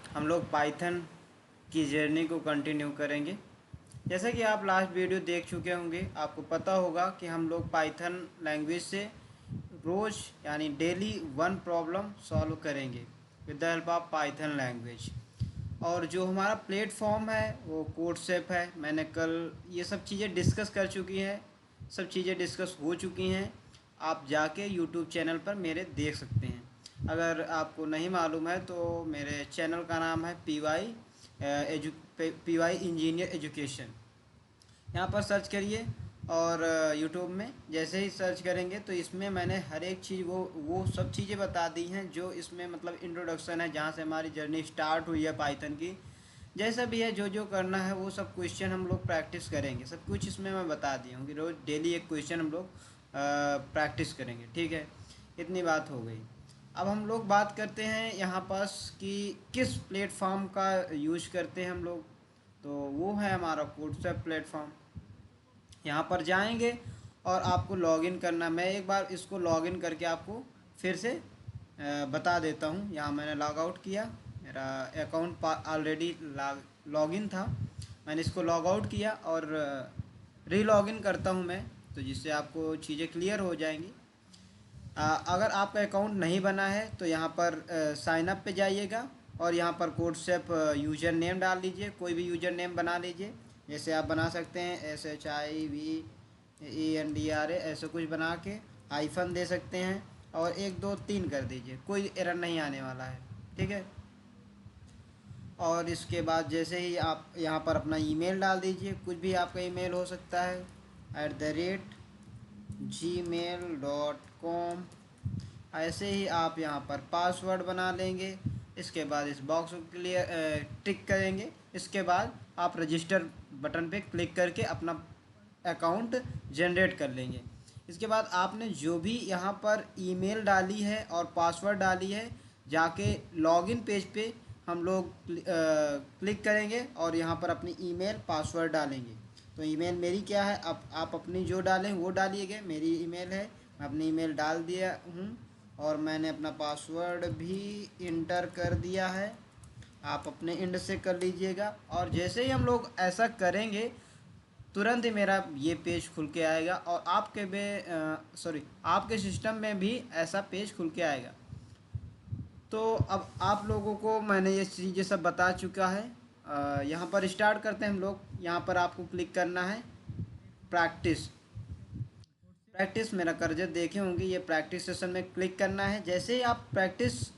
हम लोग पाइथन की जर्नी को कंटिन्यू करेंगे। जैसा कि आप लास्ट वीडियो देख चुके होंगे, आपको पता होगा कि हम लोग पाइथन लैंग्वेज से रोज़ यानी डेली वन प्रॉब्लम सॉल्व करेंगे with the help of Python language. और जो हमारा प्लेटफॉर्म है वो कोडसेप है। मैंने कल ये सब चीज़ें डिस्कस कर चुकी हैं, सब चीज़ें डिस्कस हो चुकी हैं। आप जाके यूट्यूब चैनल पर मेरे देख सकते हैं। अगर आपको नहीं मालूम है तो मेरे चैनल का नाम है पी वाई इंजीनियर एजुकेशन। यहाँ पर सर्च करिए और यूट्यूब में जैसे ही सर्च करेंगे तो इसमें मैंने हर एक चीज़ वो सब चीज़ें बता दी हैं जो इसमें मतलब इंट्रोडक्शन है, जहाँ से हमारी जर्नी स्टार्ट हुई है पाइथन की। जैसा भी है, जो जो करना है वो सब क्वेश्चन हम लोग प्रैक्टिस करेंगे। सब कुछ इसमें मैं बता दी हूँ कि रोज़ डेली एक क्वेश्चन हम लोग प्रैक्टिस करेंगे। ठीक है, इतनी बात हो गई। अब हम लोग बात करते हैं यहाँ पास कि किस प्लेटफॉर्म का यूज करते हैं हम लोग। तो वो है हमारा कोडसेप प्लेटफॉर्म। यहाँ पर जाएंगे और आपको लॉगिन करना। मैं एक बार इसको लॉगिन करके आपको फिर से बता देता हूँ। यहाँ मैंने लॉग आउट किया, मेरा अकाउंट ऑलरेडी लॉगिन था। मैंने इसको लॉग आउट किया और री लॉगिन करता हूँ मैं, तो जिससे आपको चीज़ें क्लियर हो जाएंगी। अगर आपका अकाउंट नहीं बना है तो यहाँ पर साइन अप पे जाइएगा और यहाँ पर कोडसेप यूज़र नेम डाल दीजिए। कोई भी यूज़र नेम बना लीजिए, जैसे आप बना सकते हैं SHIVENDRA, ऐसे कुछ बना के आईफन दे सकते हैं और 1 2 3 कर दीजिए, कोई एरर नहीं आने वाला है। ठीक है। और इसके बाद जैसे ही आप यहाँ पर अपना ईमेल डाल दीजिए, कुछ भी आपका ईमेल हो सकता है @gmail.com। ऐसे ही आप यहाँ पर पासवर्ड बना लेंगे। इसके बाद इस बॉक्स को क्लियर टिक करेंगे। इसके बाद आप रजिस्टर बटन पे क्लिक करके अपना अकाउंट जनरेट कर लेंगे। इसके बाद आपने जो भी यहाँ पर ईमेल डाली है और पासवर्ड डाली है, जाके लॉगिन पेज पे हम लोग क्लिक करेंगे और यहाँ पर अपनी ईमेल पासवर्ड डालेंगे। तो ईमेल मेरी क्या है, अब आप अपनी जो डालें वो डालिएगा। मेरी ईमेल है, मैं अपनी ईमेल डाल दिया हूँ और मैंने अपना पासवर्ड भी इंटर कर दिया है। आप अपने एंड से कर लीजिएगा। और जैसे ही हम लोग ऐसा करेंगे तुरंत ही मेरा ये पेज खुल के आएगा और आपके सिस्टम में भी ऐसा पेज खुल के आएगा। तो अब आप लोगों को मैंने ये चीज़ें सब बता चुका है। यहाँ पर स्टार्ट करते हैं हम लोग। यहाँ पर आपको क्लिक करना है प्रैक्टिस। प्रैक्टिस मेरा कर्ज देखे होंगे, ये प्रैक्टिस सेशन में क्लिक करना है। जैसे ही आप प्रैक्टिस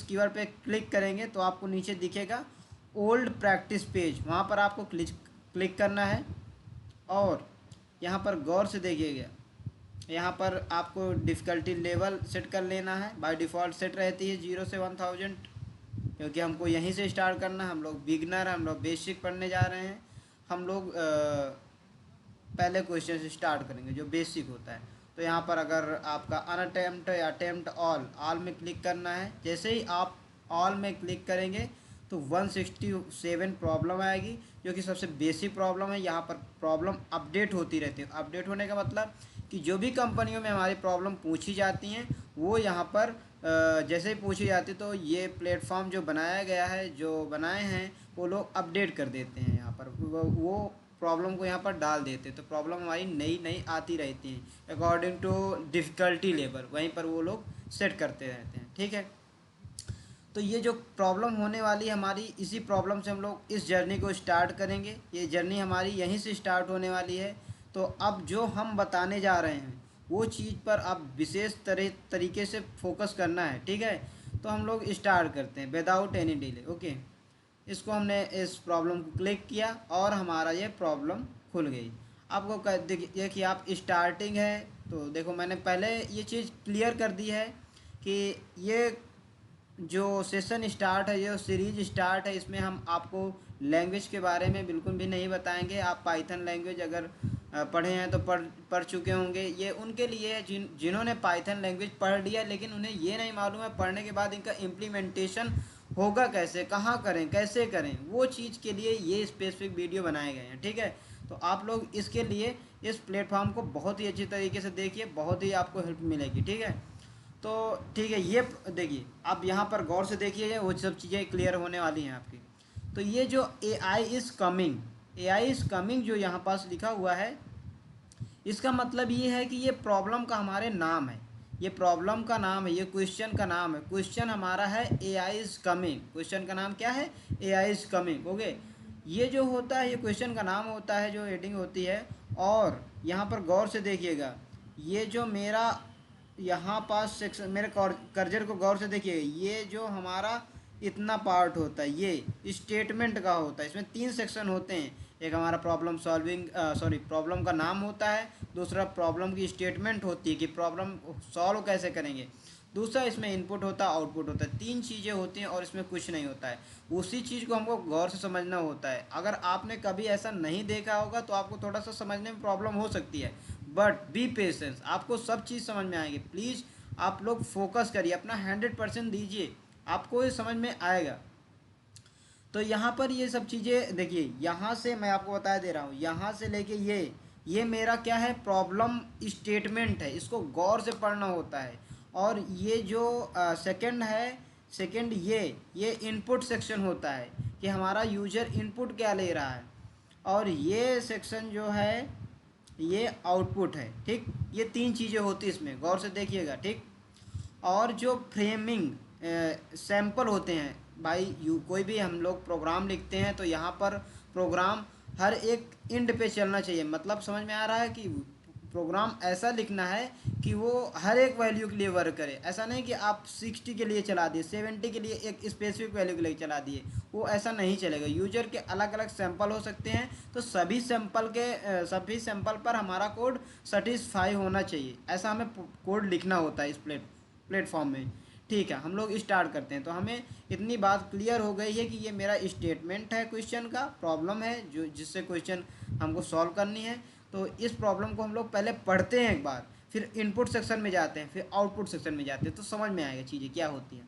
कीवर्ड पे क्लिक करेंगे तो आपको नीचे दिखेगा ओल्ड प्रैक्टिस पेज, वहाँ पर आपको क्लिक करना है। और यहाँ पर गौर से देखिएगा, यहाँ पर आपको डिफ़िकल्टी लेवल सेट कर लेना है। बाय डिफ़ॉल्ट सेट रहती है 0 से 1000, क्योंकि हमको यहीं से स्टार्ट करना है। हम लोग बिगनर, हम लोग बेसिक पढ़ने जा रहे हैं। हम लोग पहले क्वेश्चन से स्टार्ट करेंगे जो बेसिक होता है। तो यहाँ पर अगर आपका अनअटेम्प्ट या अटेम्प्ट ऑल में क्लिक करना है। जैसे ही आप ऑल में क्लिक करेंगे तो 167 प्रॉब्लम आएगी, जो कि सबसे बेसिक प्रॉब्लम है। यहाँ पर प्रॉब्लम अपडेट होती रहती है। अपडेट होने का मतलब कि जो भी कंपनियों में हमारी प्रॉब्लम पूछी जाती हैं वो यहाँ पर जैसे ही पूछी जाती तो ये प्लेटफॉर्म जो बनाया गया है, जो बनाए हैं वो लोग अपडेट कर देते हैं। यहाँ पर वो प्रॉब्लम को यहाँ पर डाल देते हैं, तो प्रॉब्लम हमारी नई नई आती रहती हैं अकॉर्डिंग टू डिफ़िकल्टी लेवल, वहीं पर वो लोग सेट करते रहते हैं। ठीक है। तो ये जो प्रॉब्लम होने वाली है हमारी, इसी प्रॉब्लम से हम लोग इस जर्नी को स्टार्ट करेंगे। ये जर्नी हमारी यहीं से स्टार्ट होने वाली है। तो अब जो हम बताने जा रहे हैं वो चीज़ पर अब विशेष तरीके से फोकस करना है। ठीक है। तो हम लोग स्टार्ट करते हैं विदाउट एनी डिले। ओके, इसको हमने इस प्रॉब्लम को क्लिक किया और हमारा ये प्रॉब्लम खुल गई। आपको देखिए कि आप स्टार्टिंग है, तो देखो मैंने पहले ये चीज़ क्लियर कर दी है कि ये जो सेशन स्टार्ट है, ये सीरीज स्टार्ट है, इसमें हम आपको लैंग्वेज के बारे में बिल्कुल भी नहीं बताएंगे। आप पाइथन लैंग्वेज अगर पढ़े हैं तो पढ़ चुके होंगे। ये उनके लिए है जिन्होंने पाइथन लैंग्वेज पढ़ लिया लेकिन उन्हें ये नहीं मालूम है पढ़ने के बाद इनका इम्प्लीमेंटेशन होगा कैसे, कहाँ करें, कैसे करें। वो चीज़ के लिए ये स्पेसिफिक वीडियो बनाए गए हैं। ठीक है। तो आप लोग इसके लिए इस प्लेटफॉर्म को बहुत ही अच्छी तरीके से देखिए, बहुत ही आपको हेल्प मिलेगी। ठीक है। तो ठीक है, ये देखिए आप यहाँ पर गौर से देखिए, वो सब चीज़ें क्लियर होने वाली हैं आपकी। तो ये जो ए आई इज़ कमिंग जो यहाँ पास लिखा हुआ है, इसका मतलब ये है कि ये प्रॉब्लम का हमारे नाम है, ये प्रॉब्लम का नाम है, ये क्वेश्चन का नाम है। क्वेश्चन हमारा है A I is coming, question का नाम क्या है, A I is coming. Okay, ये जो होता है ये क्वेश्चन का नाम होता है, जो हेडिंग होती है। और यहाँ पर गौर से देखिएगा, ये जो मेरा यहाँ पास सेक्शन, मेरे कर्जर को गौर से देखिए, ये जो हमारा इतना पार्ट होता है ये स्टेटमेंट का होता है। इसमें 3 सेक्शन होते हैं, एक हमारा प्रॉब्लम सॉल्विंग प्रॉब्लम का नाम होता है, दूसरा प्रॉब्लम की स्टेटमेंट होती है कि प्रॉब्लम सॉल्व कैसे करेंगे, दूसरा इसमें इनपुट होता है, आउटपुट होता है। 3 चीज़ें होती हैं और इसमें कुछ नहीं होता है। उसी चीज़ को हमको गौर से समझना होता है। अगर आपने कभी ऐसा नहीं देखा होगा तो आपको थोड़ा सा समझने में प्रॉब्लम हो सकती है, बट बी पेशेंस, आपको सब चीज़ समझ में आएगी। प्लीज़ आप लोग फोकस करिए, अपना 100% दीजिए, आपको ये समझ में आएगा। तो यहाँ पर ये सब चीज़ें देखिए, यहाँ से मैं आपको बता दे रहा हूँ, यहाँ से लेके ये मेरा क्या है, प्रॉब्लम स्टेटमेंट है, इसको गौर से पढ़ना होता है। और ये जो सेकंड है, सेकंड ये इनपुट सेक्शन होता है कि हमारा यूजर इनपुट क्या ले रहा है, और ये सेक्शन जो है ये आउटपुट है। ठीक, ये 3 चीज़ें होती हैं इसमें, गौर से देखिएगा। ठीक, और जो फ्रेमिंग सैंपल होते हैं भाई, कोई भी हम लोग प्रोग्राम लिखते हैं तो यहाँ पर प्रोग्राम हर एक इंड पे चलना चाहिए। मतलब समझ में आ रहा है कि प्रोग्राम ऐसा लिखना है कि वो हर एक वैल्यू के लिए वर्क करे। ऐसा नहीं कि आप 60 के लिए चला दिए, 70 के लिए एक स्पेसिफिक वैल्यू के लिए चला दिए, वो ऐसा नहीं चलेगा। यूजर के अलग अलग सैंपल हो सकते हैं, तो सभी सैंपल पर हमारा कोड सेटिस्फाई होना चाहिए, ऐसा हमें कोड लिखना होता है इस प्लेटफॉर्म में। ठीक है, हम लोग स्टार्ट करते हैं। तो हमें इतनी बात क्लियर हो गई है कि ये मेरा स्टेटमेंट है, क्वेश्चन का प्रॉब्लम है जो जिससे क्वेश्चन हमको सॉल्व करनी है। तो इस प्रॉब्लम को हम लोग पहले पढ़ते हैं एक बार, फिर इनपुट सेक्शन में जाते हैं, फिर आउटपुट सेक्शन में जाते हैं, तो समझ में आएगा चीज़ें क्या होती हैं।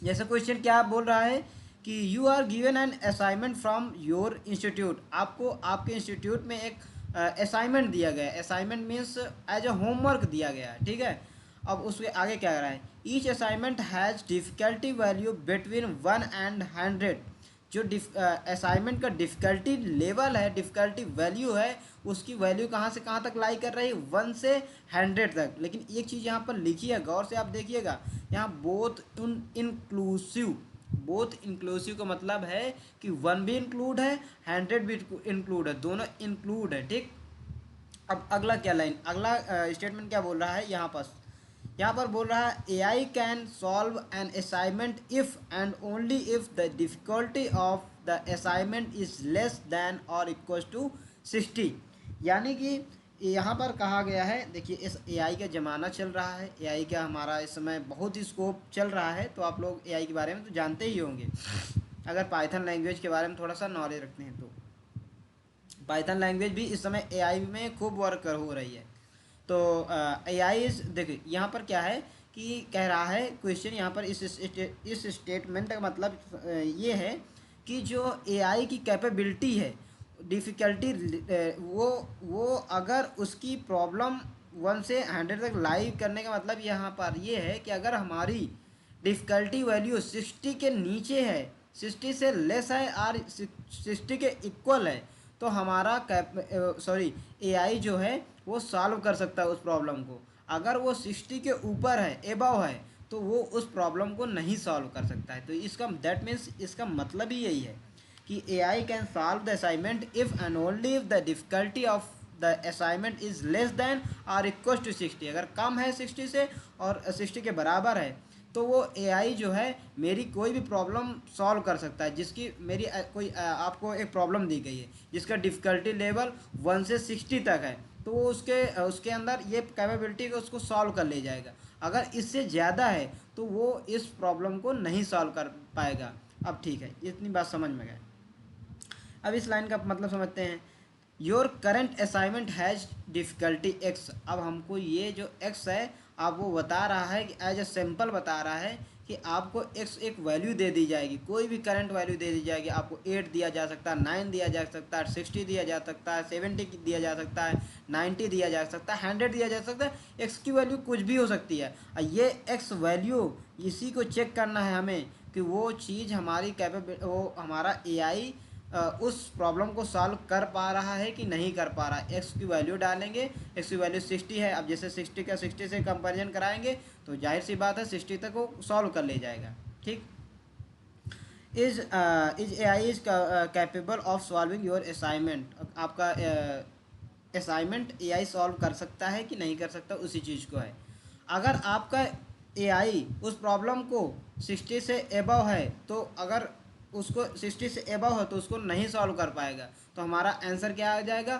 जैसे क्वेश्चन क्या बोल रहा है कि you are given an assignment from your institute, आपको आपके इंस्टीट्यूट में एक असाइनमेंट दिया गया है। Assignment means as a homework दिया गया है। ठीक है, अब उसके आगे क्या कर रहा है, each assignment has difficulty value between 1 and 100। जो असाइनमेंट का डिफ़िकल्टी लेवल है, डिफ़िकल्टी वैल्यू है, उसकी वैल्यू कहाँ से कहाँ तक लाई कर रही है, 1 से 100 तक। लेकिन एक चीज़ यहाँ पर लिखी है, गौर से आप देखिएगा, यहाँ बोथ इंक्लूसिव का मतलब है कि 1 भी इंक्लूड है, 100 भी इंक्लूड है, दोनों इंक्लूड है। ठीक, अब अगला क्या लाइन, अगला स्टेटमेंट क्या बोल रहा है, यहाँ पर बोल रहा है A I can solve an assignment if and only if the difficulty of the assignment is less than और इक्वल टू 60। यानी कि यहाँ पर कहा गया है, देखिए इस ए आई का ज़माना चल रहा है, ए आई का हमारा इस समय बहुत ही स्कोप चल रहा है। तो आप लोग ए आई के बारे में तो जानते ही होंगे, अगर पाइथन लैंग्वेज के बारे में थोड़ा सा नॉलेज रखते हैं तो। पाइथन लैंग्वेज भी इस समय ए आई में खूब वर्क हो रही है। तो ए आई देखिए यहाँ पर क्या है कि कह रहा है क्वेश्चन, यहाँ पर इस स्टेटमेंट का मतलब ये है कि जो ए आई की कैपेबिलिटी है, डिफ़िकल्टी, वो अगर उसकी प्रॉब्लम 1 से 100 तक लाइव करने का मतलब यहाँ पर ये है कि अगर हमारी डिफ़िकल्टी वैल्यू 60 के नीचे है, 60 से लेस है और 60 के इक्वल है, तो हमारा ए आई जो है वो सॉल्व कर सकता है उस प्रॉब्लम को। अगर वो 60 के ऊपर है, एबव है, तो वो उस प्रॉब्लम को नहीं सॉल्व कर सकता है। तो इसका दैट मीन्स इसका मतलब ही यही है कि A I can solve the assignment if and only if the difficulty of the assignment is less than और इक्वल टू 60। अगर कम है 60 से और 60 के बराबर है, तो वो ए आई जो है मेरी कोई भी प्रॉब्लम सॉल्व कर सकता है। जिसकी मेरी कोई आपको एक प्रॉब्लम दी गई है जिसका डिफ़िकल्टी लेवल 1 से 60 तक है, तो वो उसके अंदर ये कैपेबिलिटी को उसको सॉल्व कर ले जाएगा। अगर इससे ज़्यादा है तो वो इस प्रॉब्लम को नहीं सॉल्व कर पाएगा। अब ठीक है, इतनी बात समझ में गए। अब इस लाइन का मतलब समझते हैं। Your current assignment has difficulty x. अब हमको ये जो एक्स है, अब वो बता रहा है कि एज ए सैम्पल बता रहा है कि आपको एक्स एक वैल्यू दे दी जाएगी, कोई भी करंट वैल्यू दे दी जाएगी। आपको 8 दिया जा सकता है, 9 दिया जा सकता है, 60 दिया जा सकता है, 70 दिया जा सकता है, 90 दिया जा सकता है, 100 दिया जा सकता है। एक्स की वैल्यू कुछ भी हो सकती है। ये एक्स वैल्यू इसी को चेक करना है हमें कि वो चीज़ हमारी वो हमारा एआई उस प्रॉब्लम को सॉल्व कर पा रहा है कि नहीं कर पा रहा है। एक्स की वैल्यू डालेंगे, एक्स की वैल्यू 60 है। अब जैसे 60 का 60 से कंपैरिजन कराएंगे तो जाहिर सी बात है 60 तक वो सॉल्व कर ले जाएगा। ठीक। Is a I is capable of solving your assignment. आपका असाइनमेंट ए आई सॉल्व कर सकता है कि नहीं कर सकता, उसी चीज़ को है। अगर आपका ए आई उस प्रॉब्लम को 60 से एबव है, तो अगर उसको 60 से एबव है तो उसको नहीं सॉल्व कर पाएगा, तो हमारा आंसर क्या आ जाएगा,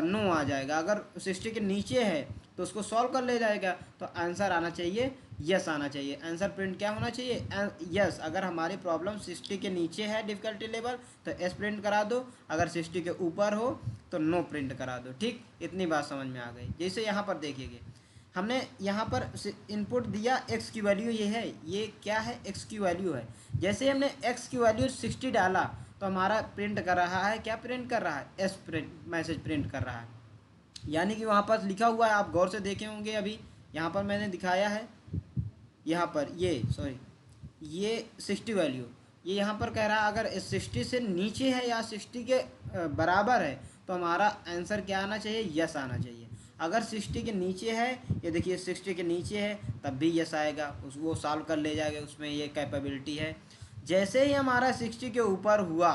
नो आ जाएगा। अगर 60 के नीचे है तो उसको सॉल्व कर ले जाएगा, तो आंसर आना चाहिए यस आना चाहिए। आंसर प्रिंट क्या होना चाहिए, यस। अगर हमारी प्रॉब्लम 60 के नीचे है डिफ़िकल्टी लेवल तो एस प्रिंट करा दो, अगर 60 के ऊपर हो तो नो प्रिंट करा दो। ठीक, इतनी बात समझ में आ गई। जैसे यहाँ पर देखिएगा, हमने यहाँ पर इनपुट दिया एक्स की वैल्यू ये है, ये क्या है, एक्स की वैल्यू है। जैसे हमने एक्स की वैल्यू 60 डाला तो हमारा प्रिंट कर रहा है, क्या प्रिंट कर रहा है, एस प्रिंट मैसेज प्रिंट कर रहा है। यानी कि वहाँ पर लिखा हुआ है, आप गौर से देखे होंगे, अभी यहाँ पर मैंने दिखाया है, यहाँ पर ये 60 वैल्यू, ये यहाँ पर कह रहा है अगर 60 से नीचे है या 60 के बराबर है तो हमारा आंसर क्या आना चाहिए, यस आना चाहिए। अगर 60 के नीचे है, ये देखिए 60 के नीचे है तब भी यस आएगा, उस वो सॉल्व कर ले जाएगा, उसमें ये कैपेबिलिटी है। जैसे ही हमारा 60 के ऊपर हुआ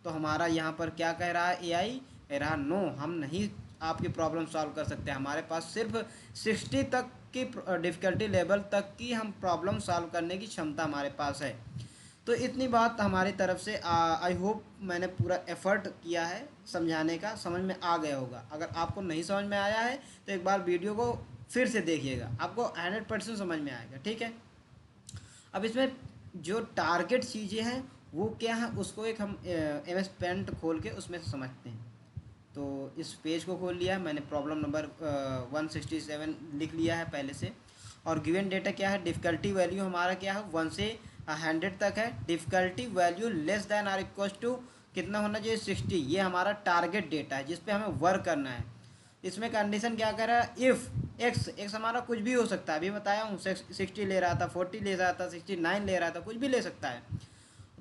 तो हमारा यहाँ पर क्या कह रहा है, एआई कह रहा नो, हम नहीं आपकी प्रॉब्लम सॉल्व कर सकते, हमारे पास सिर्फ 60 तक की डिफ़िकल्टी लेवल तक की हम प्रॉब्लम सॉल्व करने की क्षमता हमारे पास है। तो इतनी बात हमारी तरफ से, आई होप मैंने पूरा एफर्ट किया है समझाने का, समझ में आ गया होगा। अगर आपको नहीं समझ में आया है तो एक बार वीडियो को फिर से देखिएगा, आपको 100% समझ में आएगा। ठीक है। अब इसमें जो टारगेट चीज़ें हैं वो क्या है, उसको एक हम एम एस पेंट खोल के उसमें से समझते हैं। तो इस पेज को खोल लिया मैंने, प्रॉब्लम नंबर 167 लिख लिया है पहले से। और गिवन डेटा क्या है, डिफ़िकल्टी वैल्यू हमारा क्या है 1 से 100 तक है। Difficulty value less than or equal to कितना होना चाहिए, 60। ये हमारा टारगेट डेटा है जिस पे हमें वर्क करना है। इसमें कंडीशन क्या कर रहा है, इफ़ एक्स हमारा कुछ भी हो सकता है, अभी बताया हूँ 60 ले रहा था, 40 ले रहा था, 69 ले रहा था, कुछ भी ले सकता है।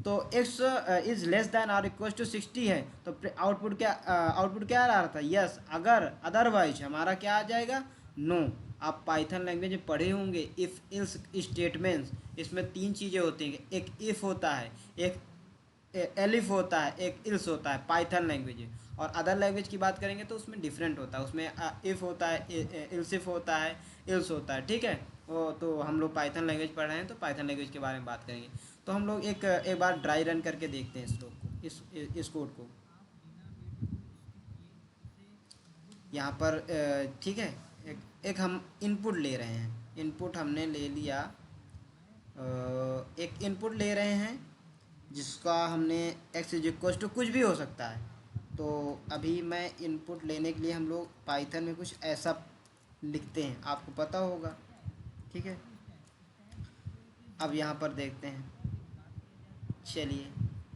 तो x is less than or equal to 60 है, तो आउटपुट क्या आ रहा था, यस। अगर अदरवाइज हमारा क्या आ जाएगा, नो। आप पाइथन लैंग्वेज में पढ़े होंगे इफ़ इल्स स्टेटमेंट्स, इसमें 3 चीज़ें होती हैं, एक इफ़ होता है, एक एलिफ होता है, एक इल्स होता है पाइथन लैंग्वेज में। और अदर लैंग्वेज की बात करेंगे तो उसमें डिफरेंट होता है, उसमें इफ़ होता है, इल्सिफ होता है, इल्स होता है। ठीक है। वो तो हम लोग पाइथन लैंग्वेज पढ़ रहे हैं तो पाइथन लैंग्वेज के बारे में बात करेंगे। तो हम लोग एक बार ड्राई रन करके देखते हैं इस लोग को, इस कोड को यहाँ पर। ठीक है। एक हम इनपुट ले रहे हैं, इनपुट हमने ले लिया, एक इनपुट ले रहे हैं जिसका हमने एक्स इज इक्वल टू कुछ भी हो सकता है। तो अभी मैं इनपुट लेने के लिए हम लोग पाइथन में कुछ ऐसा लिखते हैं, आपको पता होगा। ठीक है। अब यहाँ पर देखते हैं, चलिए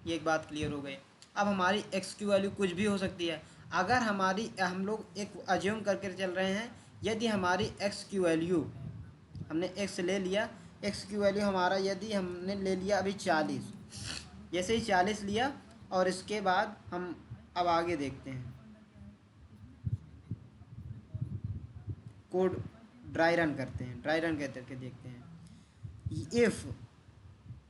ये एक बात क्लियर हो गई। अब हमारी एक्स की वैल्यू कुछ भी हो सकती है। अगर हमारी, हम लोग एक अज्यूम करके चल रहे हैं, यदि हमारी एक्स की वैल्यू, हमने एक्स ले लिया, एक्स की वैल्यू हमारा यदि हमने ले लिया अभी 40, जैसे ही 40 लिया और इसके बाद हम अब आगे देखते हैं, कोड ड्राई रन करते हैं, ड्राई रन करके देखते हैं। इफ़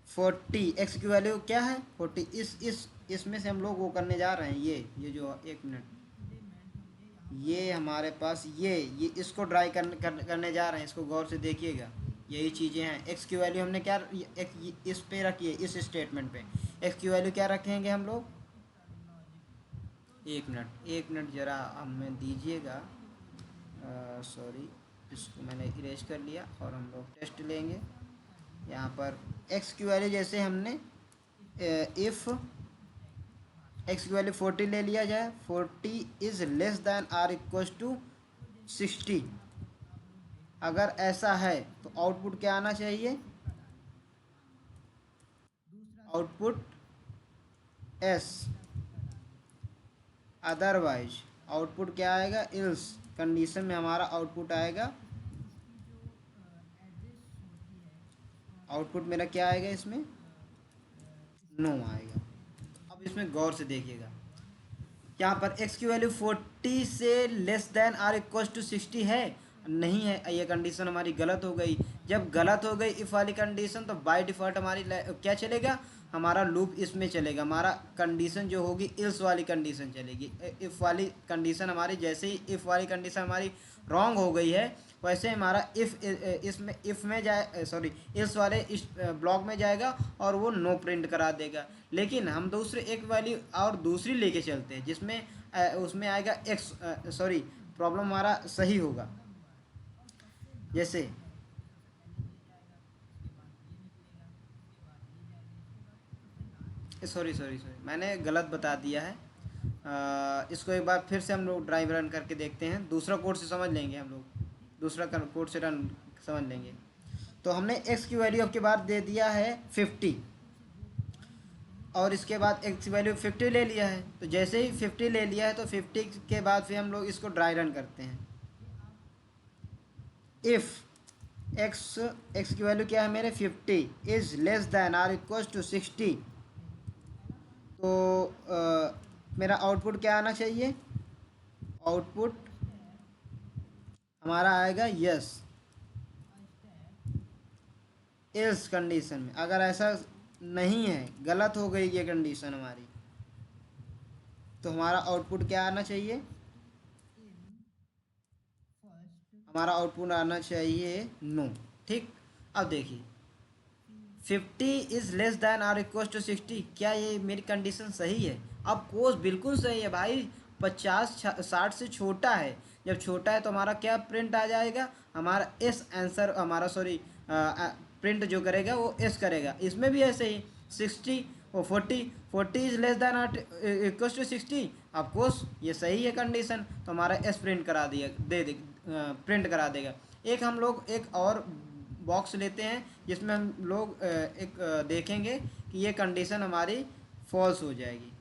40, एक्स की वैल्यू क्या है 40, इसमें से हम लोग वो करने जा रहे हैं, ये जो, एक मिनट, ये हमारे पास ये इसको ड्राई करने जा रहे हैं, इसको गौर से देखिएगा। यही चीज़ें हैं। एक्स की वैल्यू हमने क्या इस पे रखी है, इस स्टेटमेंट पे एक्स की वैल्यू क्या रखेंगे हम लोग, एक मिनट ज़रा हमें दीजिएगा, सॉरी, इसको मैंने इरेज कर लिया। और हम लोग टेस्ट लेंगे यहाँ पर। एक्स की वैल्यू जैसे हमने इफ़ एक्स की वैल्यू 40 ले लिया जाए, 40 is less than or equal to 60। अगर ऐसा है तो आउटपुट क्या आना चाहिए, आउटपुट एस, अदरवाइज आउटपुट क्या आएगा, इल्स कंडीशन में हमारा आउटपुट आएगा, आउटपुट मेरा क्या आएगा इसमें, नो आएगा। अब इसमें गौर से देखिएगा, यहाँ पर x की वैल्यू 40 से less than or equal to 60 है, नहीं है, ये कंडीशन हमारी गलत हो गई। जब गलत हो गई इफ़ वाली कंडीशन, तो बाय डिफ़ॉल्ट हमारी क्या चलेगा, हमारा लूप इसमें चलेगा, हमारा कंडीशन जो होगी इल्स वाली कंडीशन चलेगी। इफ़ वाली कंडीशन हमारी, जैसे ही इफ़ वाली कंडीशन हमारी रॉन्ग हो गई है, वैसे हमारा इसमें इफ़ में जाए, सॉरी इल्स वाले इस ब्लॉक में जाएगा और वो नो प्रिंट करा देगा। लेकिन हम दूसरे एक वैल्यू और दूसरी लेके चलते हैं जिसमें उसमें आएगा एक्स, सॉरी प्रॉब्लम हमारा सही होगा। जैसे सॉरी मैंने गलत बता दिया है। इसको एक बार फिर से हम लोग ड्राइव रन करके देखते हैं, दूसरा कोड से समझ लेंगे हम लोग, दूसरा कोड से रन समझ लेंगे। तो हमने एक्स की वैल्यू अब के बाद दे दिया है 50, और इसके बाद एक्स की वैल्यू 50 ले लिया है। तो जैसे ही 50 ले लिया है, तो 50 के बाद फिर हम लोग इसको ड्राई रन करते हैं। इफ़ एक्स की वैल्यू क्या है मेरे 50 is less than or equal to 60, तो मेरा आउटपुट क्या आना चाहिए, आउटपुट हमारा आएगा यस, इस कंडीशन में। अगर ऐसा नहीं है, गलत हो गई ये कंडीशन हमारी, तो हमारा आउटपुट क्या आना चाहिए, हमारा आउटपुट आना चाहिए नो। ठीक, अब देखिए 50 is less than or equal to 60, क्या ये मेरी कंडीशन सही है? अब कोर्स बिल्कुल सही है भाई, 50-60 से छोटा है। जब छोटा है तो हमारा क्या प्रिंट आ जाएगा, हमारा एस आंसर, हमारा सॉरी प्रिंट जो करेगा वो एस करेगा। इसमें भी ऐसे ही 60 और 40 is less than or equal to 60, of course ये सही है कंडीशन, तो हमारा एस प्रिंट करा दिया, दे प्रिंट करा देगा। एक हम लोग एक और बॉक्स लेते हैं जिसमें हम लोग एक देखेंगे कि ये कंडीशन हमारी फॉल्स हो जाएगी।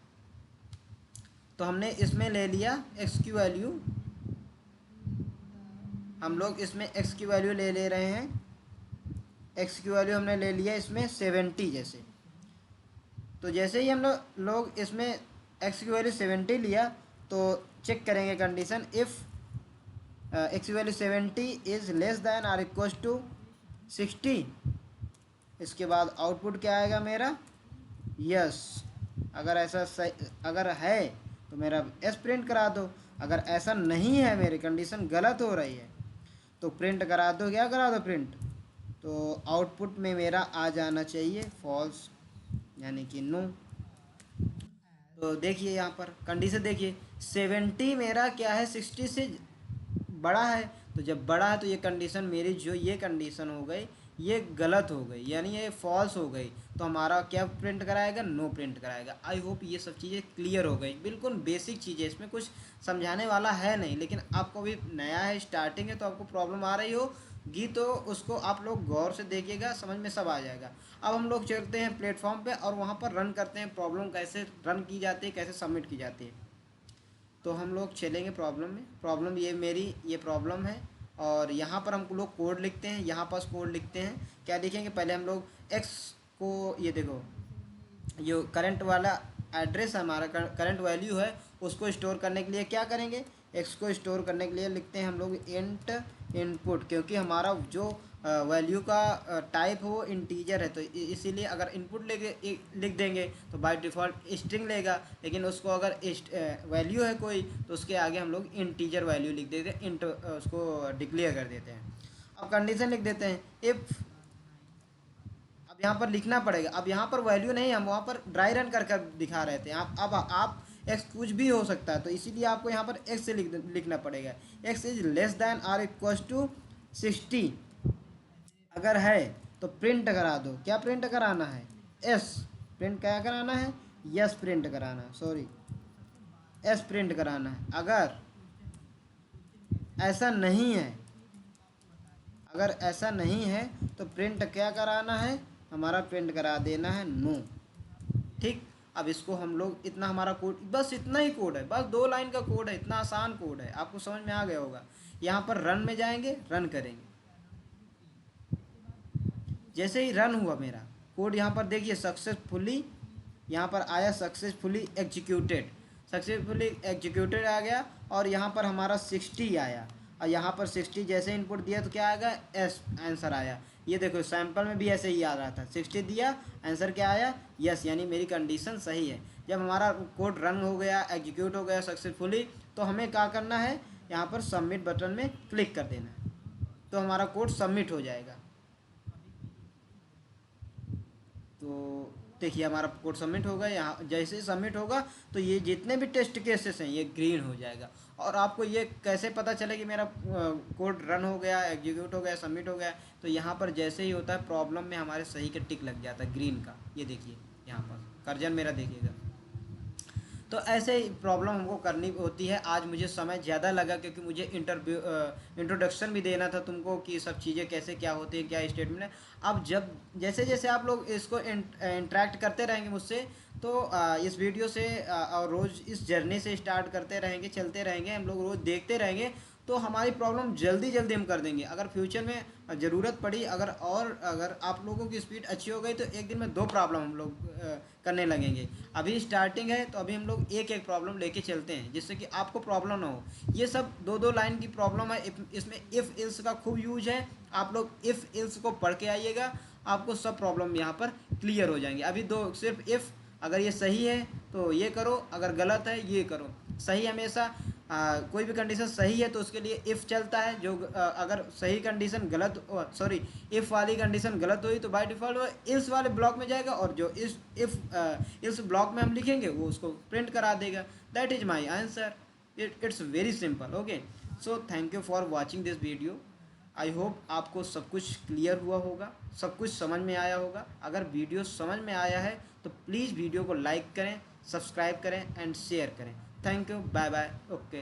तो हमने इसमें ले लिया एक्स की वैल्यू, हम लोग इसमें एक्स की वैल्यू ले रहे हैं, एक्स की वैल्यू हमने ले लिया इसमें 70 जैसे। तो जैसे ही हम लोग इसमें एक्स की वैल्यू 70 लिया, तो चेक करेंगे कंडीशन, इफ़ एक्स की value 70 is less than or equal to 60, इसके बाद आउटपुट क्या आएगा मेरा, यस। अगर ऐसा सही अगर है तो मेरा एस प्रिंट करा दो, अगर ऐसा नहीं है, मेरी कंडीशन गलत हो रही है, तो प्रिंट करा दो, क्या करा दो प्रिंट, तो आउटपुट में मेरा आ जाना चाहिए फॉल्स, यानी कि नो। तो देखिए यहाँ पर कंडीशन देखिए, 70 मेरा क्या है 60 से बड़ा है, तो जब बड़ा है तो ये कंडीशन मेरी जो ये कंडीशन हो गई ये गलत हो गई, यानी ये फॉल्स हो गई, तो हमारा क्या प्रिंट कराएगा, नो प्रिंट कराएगा। आई होप ये सब चीज़ें क्लियर हो गई, बिल्कुल बेसिक चीज़ें, इसमें कुछ समझाने वाला है नहीं, लेकिन आपको भी नया है, स्टार्टिंग है, तो आपको प्रॉब्लम आ रही होगी, तो उसको आप लोग गौर से देखिएगा, समझ में सब आ जाएगा। अब हम लोग चलते हैं प्लेटफॉर्म पे और वहाँ पर रन करते हैं, प्रॉब्लम कैसे रन की जाती है, कैसे सबमिट की जाती है। तो हम लोग चलेंगे प्रॉब्लम में, प्रॉब्लम ये मेरी ये प्रॉब्लम है, और यहाँ पर हम लोग कोड लिखते हैं, यहाँ पास कोड लिखते हैं, क्या लिखेंगे, पहले हम लोग एक्स को, ये देखो जो करंट वाला एड्रेस है हमारा, करंट वैल्यू है, उसको स्टोर करने के लिए क्या करेंगे, एक्स को स्टोर करने के लिए लिखते हैं हम लोग इंट इनपुट, क्योंकि हमारा जो वैल्यू का टाइप हो वो इंटीजर है, तो इसीलिए अगर इनपुट लेके लिख देंगे तो बाय डिफ़ॉल्ट स्ट्रिंग लेगा, लेकिन उसको अगर वैल्यू है कोई तो उसके आगे हम लोग इंटीजर वैल्यू लिख देते हैं, इंट उसको डिक्लेयर कर देते हैं। अब कंडीशन लिख देते हैं इफ़, अब यहाँ पर लिखना पड़ेगा, अब यहाँ पर वैल्यू नहीं, हम वहाँ पर ड्राई रन कर कर दिखा रहे थे, अब आप एक्स कुछ भी हो सकता है, तो इसीलिए आपको यहाँ पर एक्स से लिखना पड़ेगा, x is less than or equal to 60, अगर है तो प्रिंट करा दो, क्या प्रिंट कराना है, एस प्रिंट क्या कराना है, यस प्रिंट कराना है, सॉरी एस प्रिंट कराना है। अगर ऐसा नहीं है, अगर ऐसा नहीं है तो प्रिंट क्या कराना है, हमारा प्रिंट करा देना है नो। ठीक। अब इसको हम लोग इतना, हमारा कोड बस इतना ही कोड है, बस 2 लाइन का कोड है, इतना आसान कोड है, आपको समझ में आ गया होगा। यहाँ पर रन में जाएंगे, रन करेंगे। जैसे ही रन हुआ मेरा कोड, यहाँ पर देखिए सक्सेसफुली, यहाँ पर आया सक्सेसफुली एग्जीक्यूटेड, सक्सेसफुली एग्जीक्यूटेड आ गया। और यहाँ पर हमारा 60 आया, और यहाँ पर 60 जैसे इनपुट दिया तो क्या आएगा, एस आंसर आया। ये देखो सैंपल में भी ऐसे ही आ रहा था, 60 दिया, आंसर क्या आया, यस, यानी मेरी कंडीशन सही है। जब हमारा कोड रन हो गया, एग्जीक्यूट हो गया सक्सेसफुली, तो हमें क्या करना है, यहाँ पर सबमिट बटन में क्लिक कर देना है, तो हमारा कोड सबमिट हो जाएगा। तो देखिए हमारा कोड सबमिट होगा। यहाँ जैसे ही सबमिट होगा तो ये जितने भी टेस्ट केसेस हैं ये ग्रीन हो जाएगा। और आपको ये कैसे पता चले कि मेरा कोड रन हो गया, एग्जीक्यूट हो गया, सबमिट हो गया, तो यहाँ पर जैसे ही होता है प्रॉब्लम में हमारे सही का टिक लग जाता है ग्रीन का। ये देखिए यहाँ पर कर्जन मेरा देखिएगा। तो ऐसे ही प्रॉब्लम हमको करनी होती है। आज मुझे समय ज़्यादा लगा क्योंकि मुझे इंट्रोडक्शन भी देना था तुमको कि सब चीज़ें कैसे क्या होती है, क्या स्टेटमेंट है। अब जब जैसे जैसे आप लोग इसको इंटरेक्ट करते रहेंगे मुझसे, तो इस वीडियो से और रोज़ इस जर्नी से स्टार्ट करते रहेंगे, चलते रहेंगे, हम लोग रोज़ देखते रहेंगे, तो हमारी प्रॉब्लम जल्दी जल्दी हम कर देंगे। अगर फ्यूचर में ज़रूरत पड़ी, अगर आप लोगों की स्पीड अच्छी हो गई तो एक दिन में 2 प्रॉब्लम हम लोग करने लगेंगे। अभी स्टार्टिंग है तो अभी हम लोग एक एक प्रॉब्लम लेके चलते हैं जिससे कि आपको प्रॉब्लम ना हो। ये सब 2 लाइन की प्रॉब्लम है, इसमें इफ़ इल्स का खूब यूज है। आप लोग इफ़ इल्स को पढ़ के आइएगा, आपको सब प्रॉब्लम यहाँ पर क्लियर हो जाएंगे। अभी सिर्फ इफ़, अगर ये सही है तो ये करो, अगर गलत है ये करो। सही हमेशा कोई भी कंडीशन सही है तो उसके लिए इफ़ चलता है। जो अगर सही कंडीशन गलत, सॉरी, इफ़ वाली कंडीशन गलत हुई तो बाय डिफ़ॉल्ट वो इल्स वाले ब्लॉक में जाएगा, और जो इस ब्लॉक में हम लिखेंगे वो उसको प्रिंट करा देगा। That is my answer. It's very simple. Okay, so thank you for watching this video. I hope आपको सब कुछ क्लियर हुआ होगा, सब कुछ समझ में आया होगा। अगर वीडियो समझ में आया है तो प्लीज़ वीडियो को लाइक करें, सब्सक्राइब करें एंड शेयर करें। Thank you, bye bye, okay.